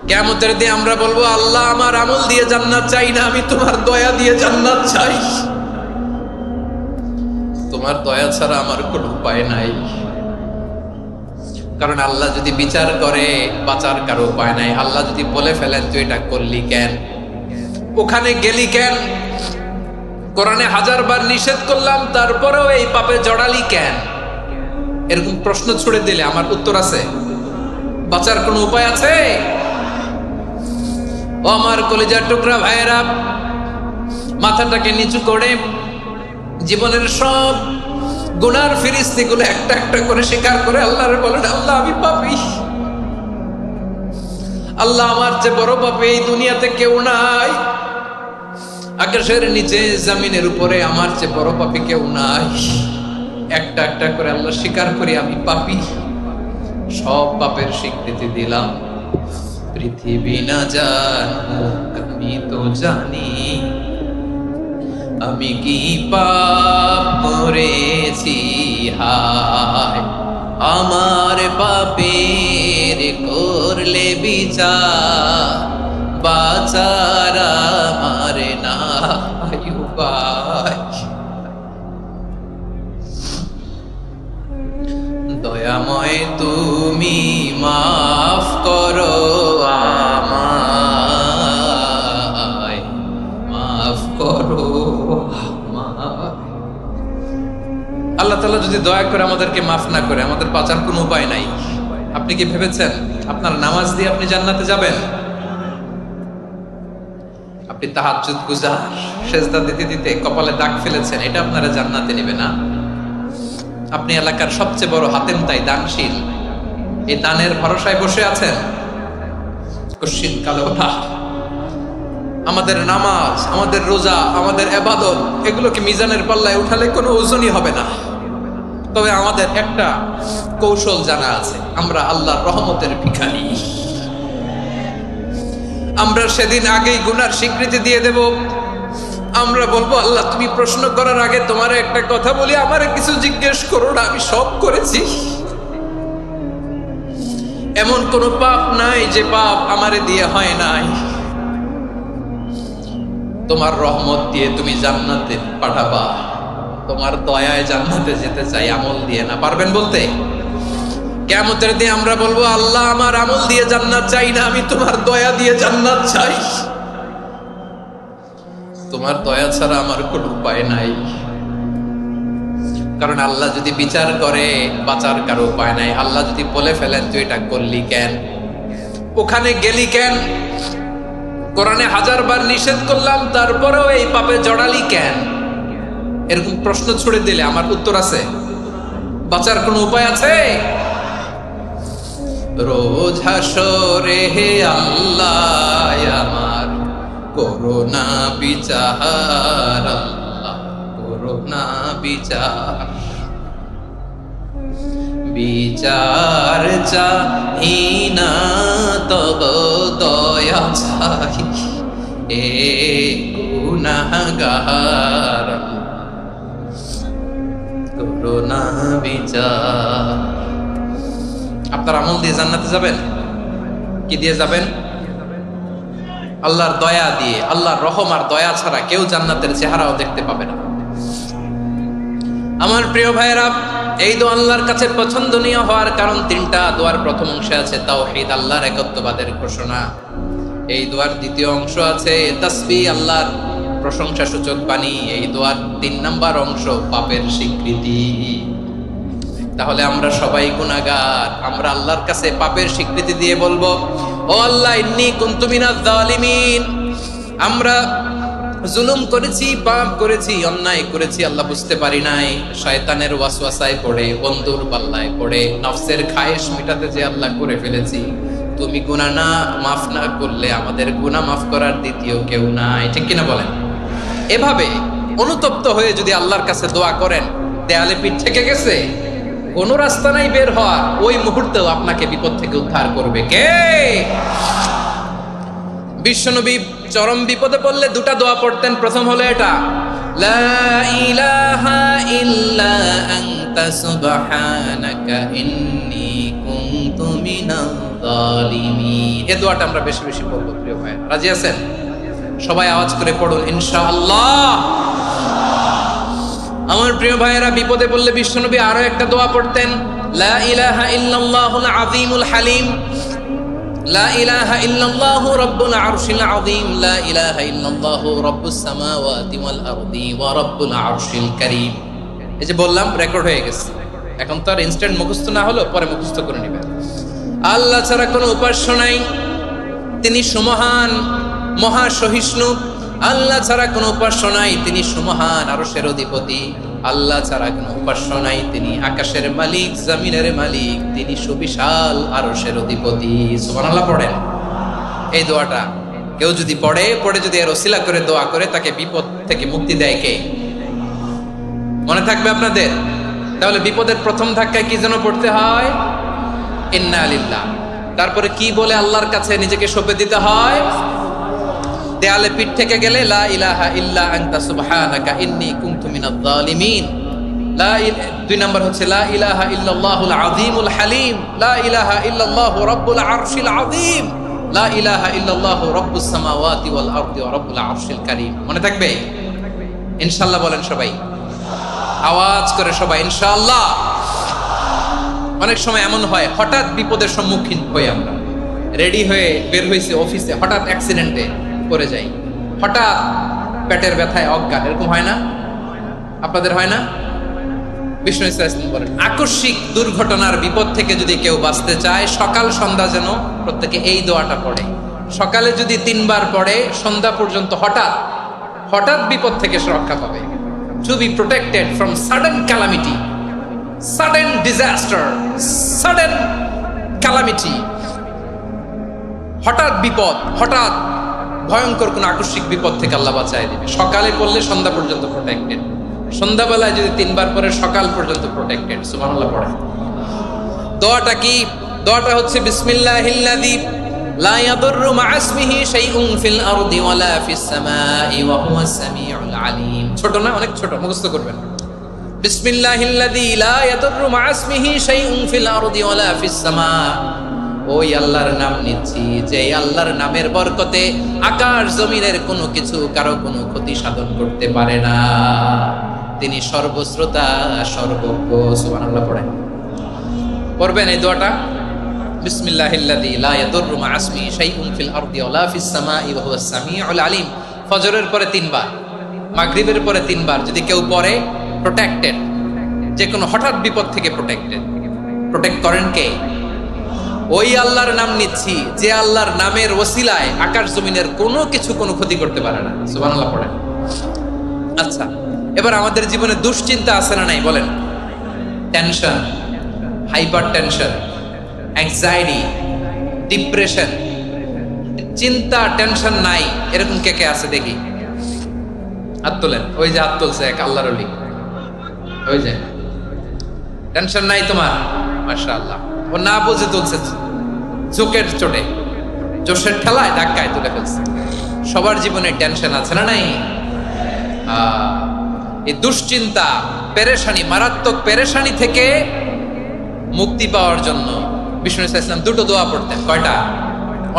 কিয়ামতের দিন আমরা বলবো, আল্লাহ আমার আমল দিয়ে জান্নাত চাই না, আমি তোমার দয়া দিয়ে জান্নাত চাই। তোমার দয়া ছাড়া আমার কোনো উপায় নাই। কারণ আল্লাহ যদি বিচার করে বাঁচার কারো উপায় নাই। আল্লাহ যদি বলে ফেলেন তুই এটা করলি কেন, ওখানে গেলি কেন, কোরআনে 1000 বার নিষেধ করলাম তারপরেও এই পাপে জড়ালি কেন, এরকম প্রশ্ন ছুড়ে দিলে আমার উত্তর আছে? বাঁচার কোনো উপায় আছে? ও আমার কলিজার টুকরা ভাইয়েরা, মাথাটাকে নিচু করে জীবনের সব গুনার ফিরিস্তিগুলো একটা একটা করে স্বীকার করে আল্লাহরে বলেন, আল্লাহ আমি পাপী, আল্লাহ আমার চেয়ে বড় পাপী এই দুনিয়াতে কেউ নাই, আকাশের নিচে জমিনের উপরে আমার চেয়ে বড় পাপী কেউ নাই। একটা একটা করে আল্লাহ স্বীকার করি আমি পাপী, সব পাপের স্বীকৃতি দিলাম। পৃথিবী না জানুক আমি তো জানি, আমি কি পাপ করেছি, হায় আমার পাপের করলে বিচার, বাঁচার আমার নাই উপায়। দয়াময় তুমি মাফ করো আমায়, মাফ করো আমায়। আল্লাহ তাআলা যদি দয়া করে আমাদেরকে মাফ না করে, আমাদের বাঁচার কোনো উপায় নাই। আপনি কি ভেবেছেন আপনার নামাজ দিয়ে আপনি জান্নাতে যাবেন? আপনি তাহাজ্জুদ গুজার, সেজদা দিতে দিতে কপালে দাগ ফেলেছেন, এটা আপনারা জান্নাতে নেবে না? আপনি এলাকার সবচেয়ে বড় হাতেম তাই দানশীল, এই দানের ভরসায় বসে আছেন, কশিন কালে ওঠা আমাদের নামাজ, আমাদের রোজা, আমাদের ইবাদত, এগুলোকে মিজানের পাল্লায় উঠালে কোনো ওজনই হবে না। তবে আমাদের একটা কৌশল জানা আছে, আমরা আল্লাহর রহমতের ভিখারি। আমরা সেদিন আগেই গুনার স্বীকৃতি দিয়ে দেব। আমরা বলবো, আল্লাহ তুমি প্রশ্ন করার আগে তোমার একটা কথা বলি, আমারে কিছু জিজ্ঞেস করো না, আমি সব করেছি। এমন কোন পাপ নাই যে পাপ আমারে দিয়ে হয় নাই। তোমার রহমত দিয়ে তুমি জান্নাতে পাঠাবা, তোমার দয়ায় জান্নাতে যেতে চাই, আমল দিয়ে না। পারবেন বলতে? কিয়ামতের দিন আমরা বলবো, আল্লাহ আমার আমল দিয়ে জান্নাত চাই না, আমি তোমার দয়া দিয়ে জান্নাত চাই। তোমার দয়া ছাড়া আমার কোনো উপায় নাই। কারণ আল্লাহ যদি বিচার করে বাঁচার কারো উপায় নাই। আল্লাহ যদি বলে ফেলেন তুই এটা করলি কেন, ওখানে গেলি কেন, কোরআনে 1000 বার নিষেধ করলাম তারপরেও এই পাপে জড়ালি কেন, এরকম প্রশ্ন ছুড়ে দিলে আমার উত্তর আছে? বাঁচার কোনো উপায় আছে? রোজ হাসরে হে আল্লাহ আমার করোনা বিচার, আল্লাহ করোনা বিচার, বিচার চাহি না তব দয়া চাই, এ গুনাহগার করোনা বিচার। আপনার আমল দিয়ে জান্নাতে যাবেন? কি দিয়ে যাবেন? আল্লাহর দয়া দিয়ে। আল্লাহর রহম আর দয়া ছাড়া কেউ জান্নাতের চেহারাও দেখতে পাবে না। আমার প্রিয় ভাইয়েরা, এই দোয়া আল্লাহর কাছে পছন্দনীয় হওয়ার কারণ 3টা। দোয়ার প্রথম অংশে আছে তাওহীদ, আল্লাহর একত্ববাদের ঘোষণা। এই দোয়ার দ্বিতীয় অংশ আছে তাসবিহ, আল্লাহর প্রশংসা সূচক বাণী। এই দোয়ার 3 নাম্বার অংশ পাপের স্বীকৃতি। তাহলে আমরা সবাই গুনাহগার। আমরা আল্লাহর কাছে পাপের স্বীকৃতি দিয়ে বলবো, ও আল্লাহ ইন্নী কুনতু মিনাজ জালিমিন, আমরা জুলুম করেছি, পাপ করেছি, অন্যায় করেছি, আল্লাহ বুঝতে পারি নাই। শয়তানের ওয়াসওয়াসায় পড়ে, বন্ধুর পাল্লায় পড়ে, নফসের খায়েশ মেটাতে যে আল্লাহ করে ফেলেছি। তুমি গুনাহ না মাফ না করলে আমাদের গুনাহ মাফ করার দ্বিতীয় কেউ নাই। ঠিক কিনা বলেন? এভাবে অনুতপ্ত হয়ে যদি আল্লাহর কাছে দোয়া করেন, দেয়ালে পিঠ থেকে গেছে, কোনো রাস্তা নাই বের হওয়ার, ওই মুহূর্তেও আপনাকে বিপদ থেকে উদ্ধার করবে কে? বিশ্বনবী চরম বিপদে পড়লে 2টা দোয়া পড়তেন। প্রথম হলো এটা, লা ইলাহা ইল্লা আনতা সুবহানাকা ইন্নী কুনতু মিনাল যালিমিন। এই দোয়াটা আমরা বেশি বেশি পড়ব প্রিয় ভাই। রাজি আছেন? সবাই আওয়াজ করে পড়ুন ইনশাআল্লাহ। আমার প্রিয় ভাইয়েরা, বিপদে পড়লে বিশ্বনবী আরো একটা দোয়া পড়তেন, লা ইলাহা ইল্লাল্লাহুল আযীমুল হালিম, লা ইলাহা ইল্লাল্লাহু রাব্বুল আরশিল আযীম, লা ইলাহা ইল্লাল্লাহু রাব্বুস সামাওয়াতি ওয়াল আরদি ওয়া রাব্বুল আরশিল কারীম। এই যে বললাম, রেকর্ড হয়ে গেছে। এখন তো আর ইনস্ট্যান্ট মুখস্থ না হলো, পরে মুখস্থ করে নেবেন। আল্লাহ ছাড়া কোনো উপাস্য নাই, তিনি সুমহান, মহা সহিষ্ণু। আল্লাহ ছাড়া কোনো উপাস্য নাই, তিনি সুমহান, আরশের অধিপতি। আল্লাহ ছাড়া কোনো উপাস্য নাই, তিনি আকাশের মালিক, জমিনের মালিক, তিনি সুবিশাল, আরশের অধিপতি। সুবহানাল্লাহ পড়েন। এই দোয়াটা কেউ যদি পড়ে যদি এর ওসিলা করে দোয়া করে, তাকে বিপদ থেকে মুক্তি দেয় কে? মনে থাকবে আপনাদের? তাহলে বিপদের প্রথম ধাক্কায় কি যেন পড়তে হয়? ইন্না লিল্লাহ। তারপরে কি বলে আল্লাহর কাছে নিজেকে সঁপে দিতে হয়? দেয়ালে পিঠ থেকে গেলে লা ইলাহা ইল্লা আনতা সুবহানাকা ইন্নী কুনতু মিনাজ জালিমিন। দুই নাম্বার হচ্ছে লা ইলাহা ইল্লাল্লাহুল আযীমুল হালিম, লা ইলাহা ইল্লাল্লাহু রাব্বুল আরশিল আযীম, লা ইলাহা ইল্লাল্লাহু রাব্বুস সামাওয়াতি ওয়াল আরদি ওয়া রাব্বুল আরশিল কারীম। মনে থাকবে? ইনশাআল্লাহ বলেন সবাই, আওয়াজ করে সবাই ইনশাআল্লাহ। অনেক সময় এমন হয়, হঠাৎ বিপদের সম্মুখীন হই আমরা, রেডি হয়ে বের হয়েছে অফিসে, হঠাৎ অ্যাক্সিডেন্টে পড়ে যাই, হঠাৎ পেটের ব্যথায় অজ্ঞান, এরকম হয় না? আপনাদের হয় না? বিষ্ণু ইসলাম বলেন, আকস্মিক দুর্ঘটনার বিপদ থেকে যদি কেউ বাঁচতে চায়, সকাল সন্ধ্যা যেন প্রত্যেকে এই দোয়াটা পড়ে। সকালে যদি 3 বার পড়ে, সন্ধ্যা পর্যন্ত হঠাৎ বিপদ থেকে সে রক্ষা পাবে। To be protected from sudden calamity, sudden disaster, sudden calamity, হঠাৎ বিপদ, হঠাৎ ভয়ঙ্কর কোন আকস্মিক বিপদ থেকে আল্লাহ বাঁচায় দিবে। সকালে পড়লে সন্ধ্যা পর্যন্ত প্রোটেক্টেড, সন্ধ্যাবেলায় যদি 3 বার পরে সকাল পর্যন্ত প্রোটেক্টেড। সুবহানাল্লাহ পড়ে। দোয়াটা কি? দোয়াটা হচ্ছে বিসমিল্লাহিল্লাযী লা ইয়াদুররু মা ইসমিহি শাইউন ফিল আরদি ওয়ালা ফিস সামাই ওয়া হুয়াস সামিউল আলিম। ছোট না? অনেক ছোট, মুখস্থ করবেন। বিসমিল্লাহিল্লাযী লা ইয়াদুররু মা ইসমিহি শাইউন ফিল আরদি ওয়ালা ফিস সামা। ওই আল্লাহর নাম নিচ্ছি, যে আল্লাহর নামের বরকতে আকাশ জমিনের কোনো কিছু কারো কোনো ক্ষতি সাধন করতে পারে না। তিনি সর্বশ্রোতা, সর্বজ্ঞ। সুবহানাল্লাহ পড়েন। পড়বেন এই দোয়াটা, বিসমিল্লাহিল্লাযী লা ইয়াদুররু মা ইসমিহি শাইউন ফিল আরদি ওয়ালা ফিস সামাই ওয়া হুয়াস সামিউল আলিম। ফজরের পরে 3 বার, মাগরিবের পরে 3 বার যদি কেউ পড়ে, প্রোটেক্টেড, যে কোনো হঠাৎ বিপদ থেকে প্রোটেক্ট করেন কে? ওই আল্লাহর নাম নিচ্ছি, যে আল্লাহর নামের ওসিলায় আকাশ জমিনের কোনো কিছু কোনো ক্ষতি করতে পারে না। সুবহানাল্লাহ পড়েন। আচ্ছা, এবার আমাদের জীবনে দুশ্চিন্তা আছে না নাই বলেন? Tension, hyper tension, anxiety, depression, চিন্তা, টেনশন নাই, এরকম কে কে আছে দেখি? হাত তোলেন। ওই যে হাত তুলছে এক আল্লাহর ওলি, ওই যে। টেনশন নাই তোমার? মাশাআল্লাহ। ও না বুঝে তুলছে, ঝোঁকের চোটে, জোশের ঠেলায় ধাক্কায় তুলে ফেলছে। সবার জীবনে টেনশন আছে না নাই? এই দুশ্চিন্তা, পেরেশানি, মারাত্মক পেরেশানি থেকে মুক্তি পাওয়ার জন্য বিষ্ণু ইসলাম 2টো দোয়া পড়তেন। কয়টা?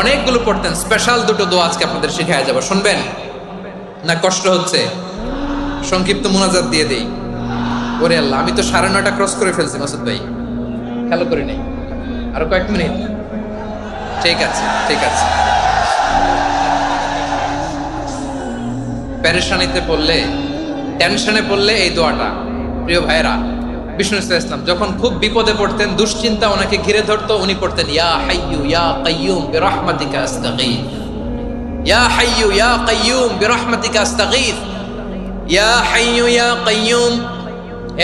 অনেকগুলো পড়তেন। স্পেশাল 2টো দোয়া আজকে আপনাদের শেখায় যাব, শুনবেন না? কষ্ট হচ্ছে? সংক্ষিপ্ত মুনাজাত দিয়ে দেই। ওরে আল্লাহ, আমি তো 9:30 ক্রস করে ফেলছি মাসুদ ভাই, খেয়াল করি নাই। আরো কয়েক মিনিট? ঠিক আছে, ঠিক আছে। পেরেশানিতে পড়লে, টেনশনে পড়লে এই দোয়াটা, প্রিয় ভাইরা, বিষ্ণু ইসলাম যখন খুব বিপদে পড়তেন, দুশ্চিন্তা ওনাকে ঘিরে ধরতো, উনি পড়তেন ইয়া হাইয়্যু ইয়া কাইয়্যুম বিরহমাতিকা আস্তাগীথ, ইয়া হাইয়্যু ইয়া কাইয়্যুম বিরহমাতিকা আস্তাগীথ, ইয়া হাইয়্যু ইয়া কাইয়্যুম,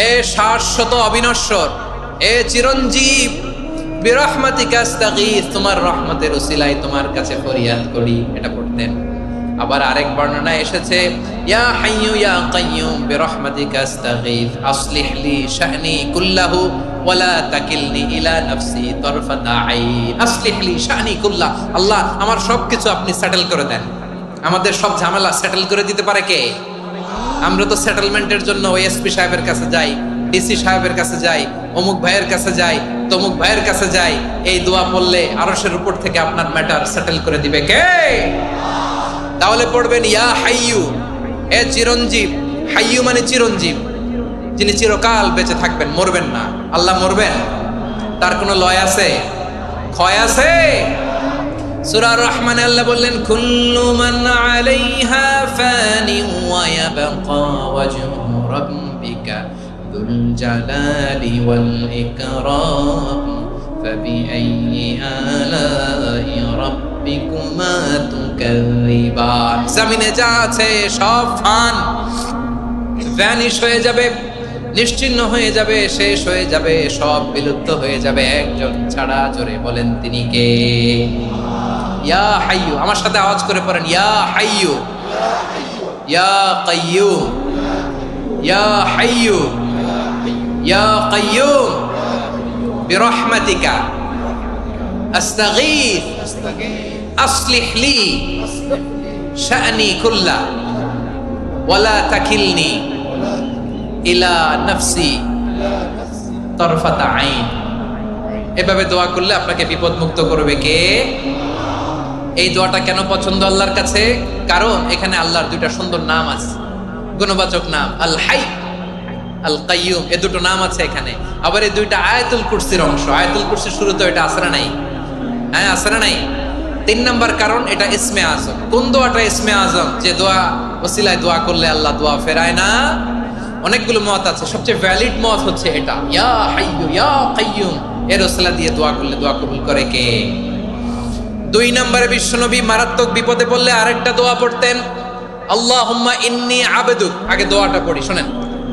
এ শাশ্বত অবিনশ্বর, এ চিরঞ্জীব, বিরহমাতিকা আস্তাগীথ, তোমার রহমতের উসিলায় তোমার কাছে ফরিয়াদ করি। এটা পড়তেন। আবার আরেক বর্ণনায় এসেছে ইয়া হাইয়্যু ইয়া কাইয়্যুম বিরহমাতিকা আস্তাগীথ আসলিহ লি শা'নি কুল্লাহু ওয়া লা তাকিলনি ইলা নাফসি তারফাতা আইন। আসলিহ লি শা'নি কুল্লাহ, আল্লাহ আমার সবকিছু আপনি সেটেল করে দেন। আমাদের সব ঝামেলা সেটেল করে দিতে পারে কে? আমরা তো সেটেলমেন্টের জন্য ওই এসপি সাহেবের কাছে যাই, ডিসি সাহেবের কাছে যাই, অমুক ভাইয়ের কাছে যাই, তমুক ভাইয়ের কাছে যাই। এই দোয়া পড়লে আরশের উপর থেকে আপনার ম্যাটার সেটেল করে দিবে কে? তাহলে পড়বেন ইয়া হাইয়ু, এ চিরঞ্জীব। হাইয়ু মানে চিরঞ্জীব, যিনি চিরকাল বেঁচে থাকবেন, মরবেন না। আল্লাহ মরবেন? তার কোনো লয় আছে? ক্ষয় আছে? সূরা রহমানে আল্লাহ বললেন কুল্লু মান আলাইহা ফানি ওয়া ইয়াবকা ওয়াজহু রাব্বিকা যুল জালালি ওয়াল ইকরাম ফাবিআইয়ি আলাই রাব্বিকুমা তুকাযিবান। জমিনে যা আছে সব ভ্যানিশ হয়ে যাবে, নিশ্চিহ্ন হয়ে যাবে, শেষ হয়ে যাবে, সব বিলুপ্ত হয়ে যাবে, একজন ছাড়া। জোরে বলেন তিনি কে? ইয়া হাইয়ু। আমার সাথে আওয়াজ করে পড়েন ইয়া হাইয়ু, ইয়া কাইয়ুম, ইয়া হাইয়ু, ইয়া কাইয়ুম বিরহমাতিকা আস্তাগীথ আসলিহ লি শা'নি কুল্লা ওয়ালা তাকিলনি ইলা নাফসি তরফাতা আইন। এভাবে দোয়া করলে আপনাকে বিপদ মুক্ত করবে কে? এই দোয়াটা কেন পছন্দ আল্লাহর কাছে? কারণ এখানে আল্লাহর দুইটা সুন্দর নাম আছে, গুণবাচক নাম, আল হাই, আল কাইয়ুম। এই দুটো নাম আছে এখানে। আবার এই দুইটা আয়াতুল কুরসির অংশ। আয়াতুল কুরসির শুরুতে এটা আছে না নাই? হ্যাঁ, আছে না নাই? 3 নাম্বার কারণ এটা ইসমে আজম। কোন দোয়াটা ইসমে আজম? যে দোয়া ওসিলায় দোয়া করলে আল্লাহ দোয়া ফেরায় না। অনেকগুলো মত আছে, সবচেয়ে ভ্যালিড মত হচ্ছে এটা, ইয়া হাইয়ু ইয়া কাইয়ুম। এর ওসিলা দিয়ে দোয়া করলে দোয়া কবুল করে কে? 2 নম্বরে বিশ্বনবী মারাত্মক বিপদে পড়লে আরেকটা দোয়া পড়তেন, আল্লাহুম্মা ইন্নী আবদুক। আগে দোয়াটা পড়ি, শুনেন।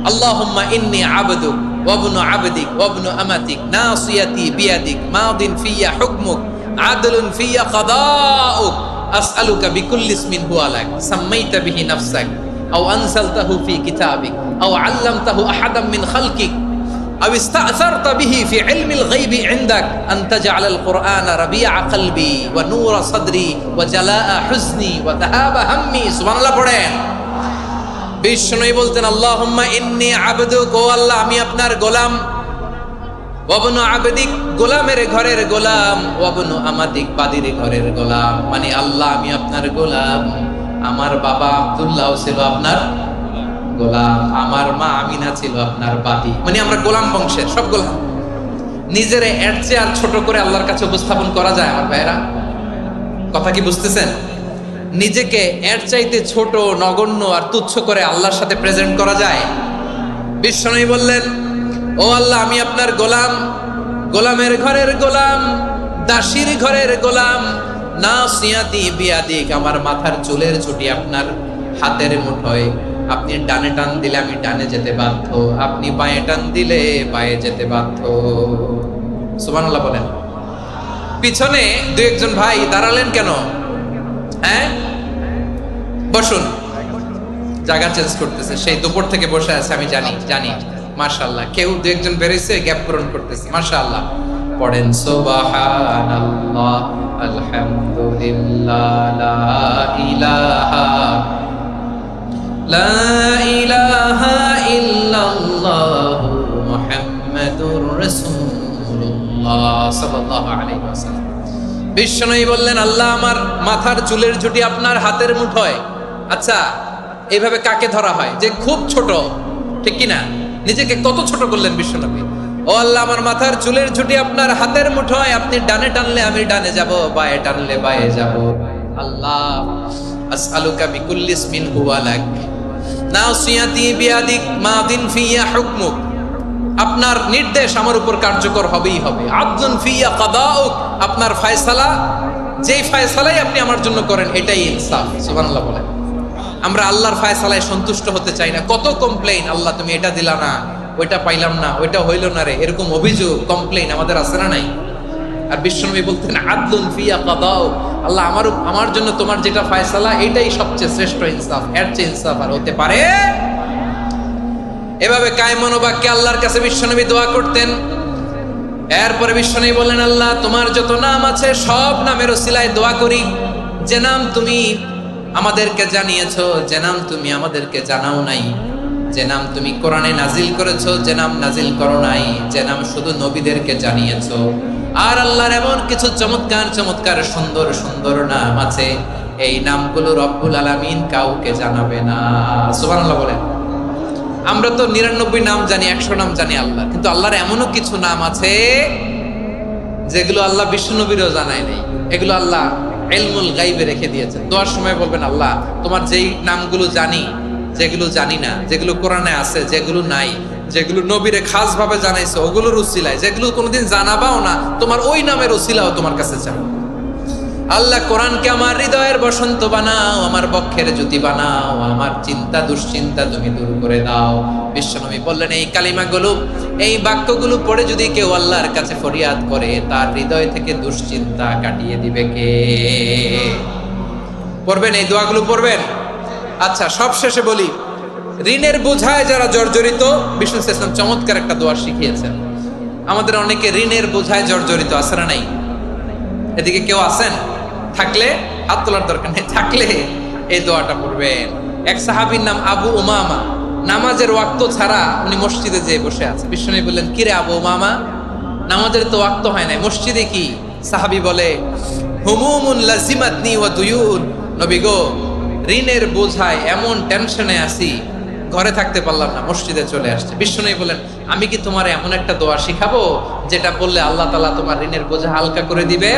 আল্লাহুম্মা ইন্নী আবদুক ওয়া ইবনু আবদিক ওয়া ইবনু আমাতিক নাসিয়াতি বিয়াদিক মাদিন ফিয়া হুকমুক আদলুন ফিয়া কাদাউক আসআলুকা বিকুল্লি ইসমিন হুয়া লাক সাম্মাইতা বিহি নাফসাক আও আনসালতাহু ফি কিতাবিক আও আল্লামতাহু আহাদাম মিন খালকিক أو استأثرت به في علم الغيب عندك أن تجعل القرآن ربيع قلبي ونور صدري وجلاء حزني وذهاب همي। سبحان الله পড়েন। বিষ্ণুই বলতেন আল্লাহুম্মা ইন্নী আবদুক, ও আল্লাহ আমি আপনার গোলাম, ওয়াবনু আবদিক গোলামের ঘরের গোলাম, ওয়াবনু আমাতিক বাদির ঘরের গোলাম। মানে আল্লাহ আমি আপনার গোলাম, আমার বাবা আব্দুল্লাহ ছিল আপনার গোলাম, আমার মা আমিনা ছিল আপনার বাদী। মানে আমরা গোলাম বংশের, সব গোলাম। নিজের এর চেয়ে আর ছোট করে আল্লাহর কাছে উপস্থাপন করা যায় আমার ভাইরা? কথা কি বুঝতেছেন? নিজেকে এর চাইতে ছোট, নগণ্য আর তুচ্ছ করে আল্লাহর সাথে প্রেজেন্ট করা যায়? বিশ্বনবী বললেন, ও আল্লাহ আমি আপনার গোলাম, গোলামের ঘরের গোলাম, দাসীর ঘরের গোলাম, নাসিয়াতি বিয়াদিক, আমার মাথার চুলের ছুটি আপনার হাতের মুঠোয়। আপনি ডানে টান দিলে আমি ডানে যেতে বাধ্য, আপনি বাঁয়ে টান দিলে বাঁয়ে যেতে বাধ্য। সুবহানাল্লাহ বলেন। পিছনে 2-1 ভাই দাঁড়ালেন কেন? হ্যাঁ, বসুন। জায়গা চেঞ্জ করতেছে, সেই দুপুর থেকে বসে আছে, আমি জানি। মাশাআল্লাহ। কেউ 2-1 বেরিয়েছে, গ্যাপ পূরণ করতেছে। মাশাআল্লাহ। পড়েন সুবহানাল্লাহ আলহামদুলিল্লাহ লা ইলাহা লা ইলাহা ইল্লাল্লাহু মুহাম্মাদুর রাসূলুল্লাহ সাল্লাল্লাহু আলাইহি ওয়াসাল্লাম। বিশ্বনবী বললেন, আল্লাহ আমার মাথার চুলের ঝুঁটি আপনার হাতের মুঠোয়। আচ্ছা, এইভাবে কাকে ধরা হয়? যে খুব ছোট, ঠিক কি না? নিজেকে কত ছোট করলেন বিশ্বনবী। ও আল্লাহ আমার মাথার চুলের ঝুঁটি আপনার হাতের মুঠোয়, আপনি ডানে টানলে আমি ডানে যাব, বাঁয়ে টানলে বাঁয়ে যাব। আল্লাহ আসআলুকা বিকুল্লি ইসমিন হুয়া লাক নাসিয়াতি বিয়াদিক মাদিন ফিয়া হুকমুক, আপনার নির্দেশ আমার উপর কার্যকর হবেই হবে। আদলুন ফিয়া কাদাউক, আপনার ফয়সালা, যেই ফয়সালাই আপনি আমার জন্য করেন এটাই ইনসাফ। সুবহানাল্লাহ বলেন। আমরা আল্লাহর ফয়সালায় সন্তুষ্ট হতে চাই না। কত কমপ্লেইন, আল্লাহ তুমি এটা দিলা না, ওইটা পাইলাম না, ওইটা হইল না রে, এরকম অভিযোগ, কমপ্লেইন আমাদের আছে না নাই? আর বিশ্বনবী বলতেন আদলুন ফিয়া কাদাউক, আল্লাহ আমার জন্য তোমার যেটা ফয়সালা এটাই সবচেয়ে শ্রেষ্ঠ ইনসাফ, এর চেয়ে ইনসাফ আর হতে পারে? এভাবে কায়মন বাক্যে আল্লাহর কাছে বিশ্বনবী দোয়া করতেন। এরপরে বিশ্বনবী বললেন, আল্লাহ তোমার যত নাম আছে সব নামের ওসিলায় দোয়া করি, যে নাম তুমি আমাদেরকে জানিয়েছো যে নাম তুমি আমাদেরকে জানাও নাই, যে নাম তুমি কোরআনে নাজিল করেছো, যে নাম নাজিল করো নাই, যে নাম শুধু নবীদেরকে জানিয়েছো। আর আল্লাহর এমন কিছু চমৎকার চমৎকার সুন্দর সুন্দর নাম আছে, এই নামগুলো রব্বুল আলামিন কাউকে জানাবে না। সুবহানাল্লাহ বলেন। আমরা তো 99 নাম জানি, 100 নাম জানি আল্লাহ, কিন্তু আল্লাহর এমনও কিছু নাম আছে যেগুলো আল্লাহ বিষ্ণু নবীরও জানায় নাই। এগুলো আল্লাহ ইলমুল গায়বে রেখে দিয়েছেন। দোয়ার সময় বলবেন, আল্লাহ তোমার যেই নামগুলো জানি, যেগুলো জানি না, যেগুলো কোরআনে আছে, যেগুলো নাই, যেগুলো নবীরে খাস ভাবে জানাইছো ওগুলোর উসিলায়, যেগুলো কোনোদিন জানাবাও না তোমার ওই নামের উসিলাও তোমার কাছে চাই। আল্লাহ কোরআনকে আমার হৃদয়ের বসন্ত বানাও, আমার বক্ষের জ্যোতি বানাও, আমার চিন্তা দুশ্চিন্তা তুমি দূর করে দাও। বিশ্বনবী বললেন, এই কালিমাগুলো, এই বাক্যগুলো পড়ে যদি কেউ আল্লাহর কাছে ফরিয়াদ করে, তার হৃদয় থেকে দুশ্চিন্তা কাটিয়ে দিবে কে? পড়বেন, এই দোয়াগুলো পড়বেন। আচ্ছা, সব শেষে বলি, ঋণের বোঝায় যারা জর্জরিত, বিষ্ণু ইসলাম চমৎকার একটা দোয়া শিখিয়েছেন। আমাদের অনেকে ঋণের বোঝায় জর্জরিত, আছে না নাই? এদিকে কেউ আছেন? থাকলে হাত তোলার দরকার নেই, থাকলে এই দোয়াটা পড়বেন। এক সাহাবীর নাম আবু উমামা, নামাজের ওয়াক্ত ছাড়া উনি মসজিদে যেয়ে বসে আছে। বিষ্ণু বললেন, কিরে আবু উমামা, নামাজের তো ওয়াক্ত হয় নাই, মসজিদে কি? সাহাবী বলে, হুমুমুন লাজিমাতনি ওয়া দুয়ুন। নবী গো, ঋণের বোঝায় এমন টেনশনে আছি, ঘরে থাকতে পারলাম না, মসজিদে চলে আসছে। বিষ্ণু বলেন, আমি কি তোমার এমন একটা দোয়া শিখাবো যেটা বললে আল্লাহ তাআলা তোমার ঋণের বোঝা হালকা করে দিবে?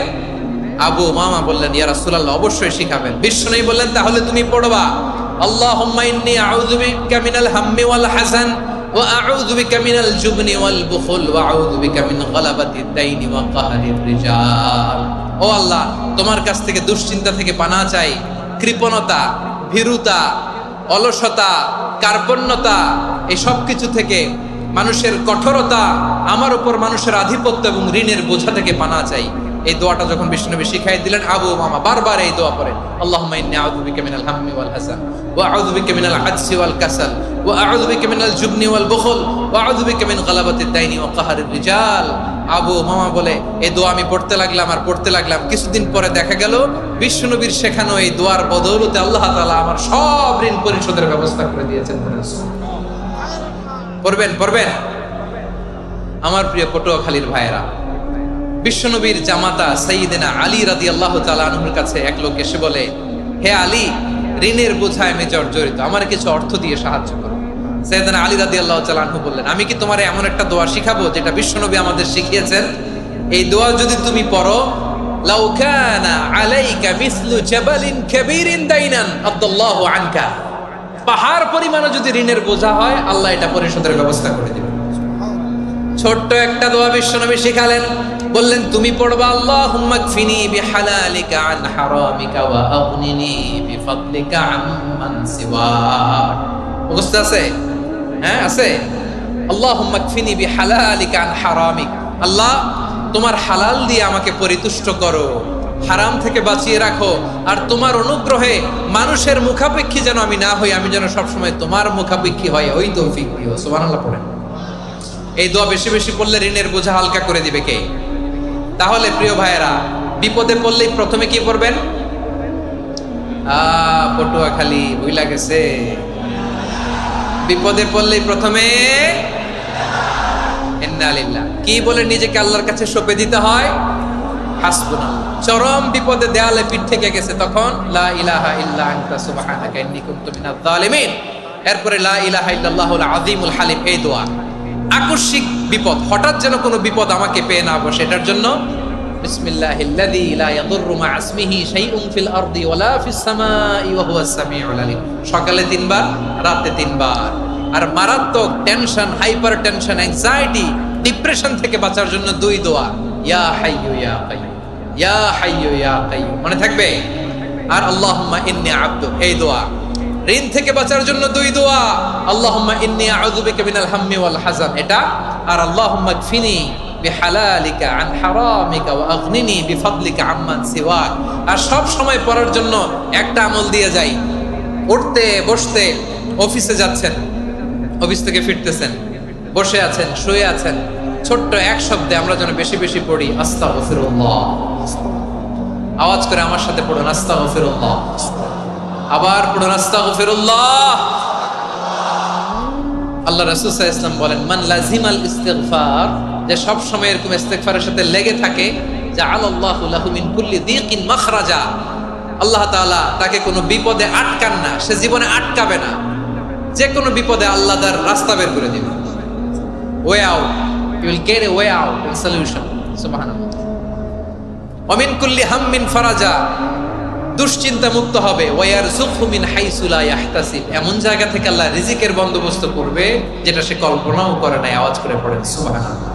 আবু উমামা বললেন, ইয়া রাসূলুল্লাহ, অবশ্যই শিখাবেন। বিষ্ণু বললেন, তাহলে তুমি পড়বা, আল্লাহুম্মা ইন্নী আউযু বিকা মিনাল হাম্মি ওয়াল হাযান ওয়া আউযু বিকা মিনাল জুবনি ওয়াল বুখল ওয়া আউযু বিকা মিন গালাবাতিদ দাইনি ওয়া কাহরির রিজাল। ও আল্লাহ, তোমার কাছ থেকে দুশ্চিন্তা থেকে পানাহ চাই, কৃপণতা, ভীরুতা, অলসতা, কার্পণ্যতা, এই সব কিছু থেকে, মানুষের কঠোরতা, আমার উপর মানুষের আধিপত্য এবং ঋণের বোঝা থেকে পানাহ চাই। এই দোয়াটা যখন বিষ্ণুনবী শিখাই দিলেন, আবু উমামা বারবার এই দোয়া পড়েন, আল্লাহুম্মা ইন্নী আউযু বিকা মিনাল হাম্মি ওয়াল হাযান ওয়া আউযু বিকা মিনাল আজসি ওয়াল কাসাল ওয়া আউযু বিকা মিনাল জুবনি ওয়াল বুখল ওয়া আউযু বিকা মিন গালাবাতিদ দাইনি ওয়া কাহরির রিজাল। আবু উমামা বলে, এই দোয়া আমি পড়তে লাগলাম আর পড়তে লাগলাম, কিছুদিন পরে দেখা গেল বিষ্ণুনবীর শেখানো এই দোয়ার বদৌলতে আল্লাহ তাআলা আমার সব ঋণ পরিশোধের ব্যবস্থা করে দিয়েছেন। পড়বেন, পড়বেন। আমার প্রিয় পটুয়াখালীর ভাইয়েরা, বিশ্বনবীর জামাতা সাইয়্যিদিনা আলী রাদিয়াল্লাহু তাআলা আনহুর কাছে এক লোক এসে বলে, হে আলী, ঋণের বোঝায় আমি জর্জরিত, আমার কিছু অর্থ দিয়ে সাহায্য করো। সাইয়্যিদিনা আলী রাদিয়াল্লাহু তাআলা আনহু বললেন, আমি কি তোমার এমন একটা দোয়া শিখাবো যেটা বিশ্বনবী আমাদের শিখিয়েছেন? এই দোয়া যদি তুমি পড়ো, লাউ কানা আলাইকা মিসলু জাবালিন কাবীরিন দাইনান আদাল্লাহু আনকা, পাহাড় পরিমাণে যদি ঋণের বোঝা হয়, আল্লাহ এটা পরিশোধের ব্যবস্থা করে দিবেন। ছোট্ট একটা দোয়া বিশ্বনবী শিখালেন, বললেন, তুমি পড়বা, আল্লাহুম্মা কফিনি বিহালালিকা আন হারামিকা ওয়া আগনিনি বিফাদলিকা আম্মান সিওয়াক। মুখস্থ আছে? হ্যাঁ, আছে। আল্লাহুম্মা কফিনি বিহালালিকা আন হারামিক, আল্লাহ তোমার হালাল দিয়ে আমাকে পরিতুষ্ট করো, হারাম থেকে বাঁচিয়ে রাখো, আর তোমার অনুগ্রহে মানুষের মুখাপেক্ষী যেন আমি না হই, আমি যেন সবসময় তোমার মুখাপেক্ষী হয়, ওই তৌফিক দিও। সুবহানাল্লাহ পড়েন। এই দোয়া বেশি বেশি পড়লে ঋণের বোঝা হালকা করে দিবে কে? তাহলে প্রিয় ভাইয়েরা, বিপদে পড়লেই প্রথমে কি পড়বেন? পটুয়াখালী ভুইলা গেছে, বিপদে পড়লেই প্রথমে ইন্না লিল্লাহ কি বলে নিজেকে আল্লাহর কাছে সঁপে দিতে হয়? হাসবুনাল্লাহ। চরম বিপদে দেয়ালে পিঠ থেকে গেছে, তখন লা ইলাহা ইল্লা আনতা সুবহানাকা ইন্নী কুনতু মিনাজ জালিমিন। এরপরে লা ইলাহা ইল্লাল্লাহুল আযীমুল হালিম, এই দোয়া। আকস্মিক বিপদ, হঠাৎ যেন কোনো বিপদ আমাকে পেয়ে না বসে, এটার জন্য বিসমিল্লাহিল্লাযী লা ইয়াদুররু মা ইসমিহি শাইউন ফিল আরদি ওয়ালা ফিস সামাই ওয়া হুয়াস সামিউল আলিম। সকালে 3 বার, রাতে 3 বার। আর মারাত্মক tension, hyper tension, anxiety, depression থেকে বাঁচার জন্য 2 দোয়া, ইয়া হাইয়্যু ইয়া কাইয়্যুম, ইয়া হাইয়্যু ইয়া কাইয়্যুম, মনে থাকবে? আর আল্লাহুম্মা ইন্নী আবদু, এই দোয়া। ঋণ থেকে বাঁচার জন্য 2 দোয়া, আল্লাহুম্মা ইন্নী আউযু বিকা মিনাল হাম্মি ওয়াল হাযান, এটা। আর আল্লাহুম্মা কফিনি বিহালালিকা আন হারামিকা ওয়া আগনিনি বিফাদলিকা আম্মান সিওয়াক। আর সব সময় পড়ার জন্য একটা আমল দিয়ে যাই, উঠতে বসতে, অফিসে যাচ্ছেন, অফিস থেকে ফিরতেছেন, বসে আছেন, শুয়ে আছেন, ছোট্ট এক শব্দে আমরা যেন বেশি বেশি পড়ি, আস্তাগফিরুল্লাহ। আওয়াজ করে আমার সাথে পড়ুন, আস্তাগফিরুল্লাহ। আবার পড়ুন আস্তাগফিরুল্লাহ। আল্লাহ রাসূল সাল্লাল্লাহু আলাইহি ওয়াসাল্লাম বলেন, মান লাজিমাল ইস্তিগফার, যে সব সময় এরকম ইস্তিগফারের সাথে লেগে থাকে, জাআলাল্লাহু লাহু মিন কুল্লি দীকিন মাখরাজা, আল্লাহ তাআলা তাকে কোনো বিপদে আটকান না, সে জীবনে আটকাবে না, যে কোনো বিপদে আল্লাহ তার রাস্তা বের করে দিবে। Way out, you will get a way out and solution. সুবহানাল্লাহ। ওয়া মিন কুল্লি হাম্মিন ফারাজা, দুশ্চিন্তা মুক্ত হবে। ওয়ারযুকহু মিন হাইসু লা ইয়াহতাসিব, এমন জায়গা থেকে আল্লাহ রিজিকের বন্দোবস্ত করবে যেটা সে কল্পনাও করে নাই। আওয়াজ করে পড়েন সুবহানাল্লাহ।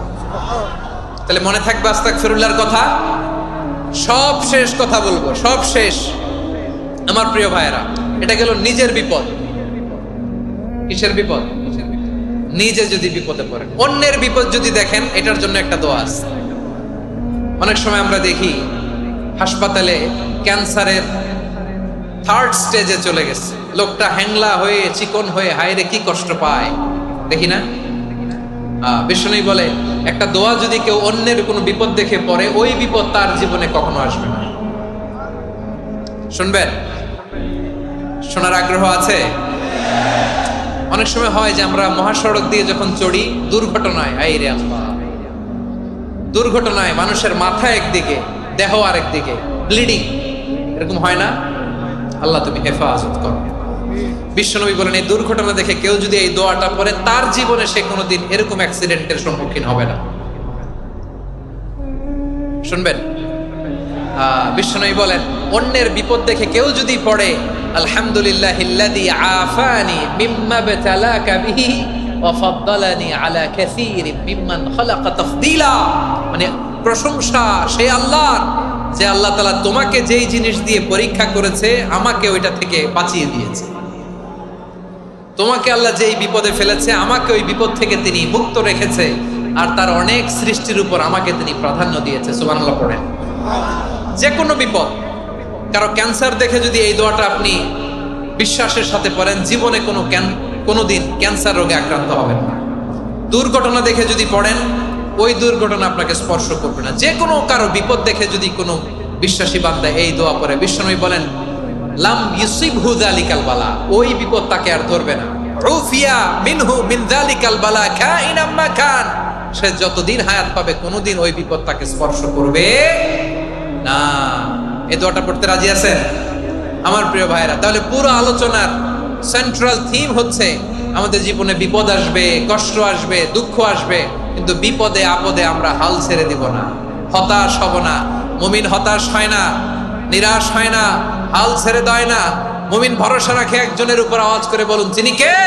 তাহলে মনে থাকবে আস্তাগফিরুল্লাহর কথা। সব শেষ কথা বলবো, সব শেষ আমার প্রিয় ভাইয়েরা। এটা গেল নিজের বিপদ। কিসের বিপদ? নিজে যদি বিপদে পড়েন। অন্যের বিপদ যদি দেখেন, এটার জন্য একটা দোয়া আছে। অনেক সময় আমরা দেখি হাসপাতালে ক্যান্সারের 3rd স্টেজে চলে গেছে, লোকটা হ্যাংলা হয়ে চিকন হয়ে হায়রে কি কষ্ট পায়, দেখি না? বিষ্ণু বলে একটা দোয়া যদি কেউ অন্যের কোনো বিপদ দেখে পড়ে, ওই বিপদ তার জীবনে কখনো আসবে না। শুনবেন? শোনার আগ্রহ আছে? অনেক সময় হয় যে আমরা মহাসড়ক দিয়ে যখন চড়ি, দুর্ঘটনায়, আইরে আল্লাহ, দুর্ঘটনায় মানুষের মাথা একদিকে, দেহ আরেকদিকে, ব্লিডিং, এরকম হয় না? আল্লাহ তুমি হেফাজত করো। বিশ্বনবী বলেন, এই দুর্ঘটনা দেখে কেউ যদি এই দোয়াটা পড়ে, তার জীবনে সে কোনোদিন এরকম অ্যাক্সিডেন্টের সম্মুখীন হবে না। শুনবেন? বিশ্বনবী বলেন, অন্যের বিপদ দেখে কেউ যদি পড়ে, আলহামদুলিল্লাহিল্লাযী আফানি মিম্মা বতালাকা বিহি ওয়া ফাদ্দালানি আলা কাসীরিন মিম্মান খালাকা তাফদীলা, মানে প্রশংসা সেই আল্লাহর, যে আল্লাহ তাআলা তোমাকে যেই জিনিস দিয়ে পরীক্ষা করেছে, আমাকে ওইটা থেকে বাঁচিয়ে দিয়েছে। তোমাকে আল্লাহ যেই বিপদে ফেলেছে, আমাকে ওই বিপদ থেকে তিনি মুক্ত রেখেছে, আর তার অনেক সৃষ্টির উপর আমাকে তিনি প্রাধান্য দিয়েছে। সুবহানাল্লাহ পড়েন। যে কোনো বিপদ, কারো ক্যান্সার দেখে যদি এই দোয়াটা আপনি বিশ্বাসের সাথে পড়েন, জীবনে কোনোদিন ক্যান্সার রোগে আক্রান্ত হবেন না। দুর্ঘটনা দেখে যদি পড়েন, ওই দুর্ঘটনা আপনাকে স্পর্শ করবে না। যে কোনো কারো বিপদ দেখে যদি কোনো বিশ্বাসী বান্দা এই দোয়া পড়ে, বিশ্বনবী বলেন, লাম ইউসিবহু যালিকাল বালা, ওই বিপদ তাকে আর ধরবে না। উফিয়া মিনহু মিন যালিকাল বালা কাইনাম মা কান, সে যতদিন হায়াত পাবে কোনোদিন ওই বিপদ তাকে স্পর্শ করবে না। এই দোয়াটা পড়তে রাজি আছেন আমার প্রিয় ভাইরা? তাহলে পুরো আলোচনার সেন্ট্রাল থিম হচ্ছে, আমাদের জীবনে বিপদ আসবে, কষ্ট আসবে, দুঃখ আসবে, কিন্তু বিপদে আপদে আমরা হাল ছেড়ে দিব না, হতাশ হব না। মুমিন হতাশ হয় না, নিরাশ হয় না, হাল ছেড়ে দেয় না। মুমিন ভরসা রাখে একজনের উপর। আওয়াজ করে বলুন, তিনি কে?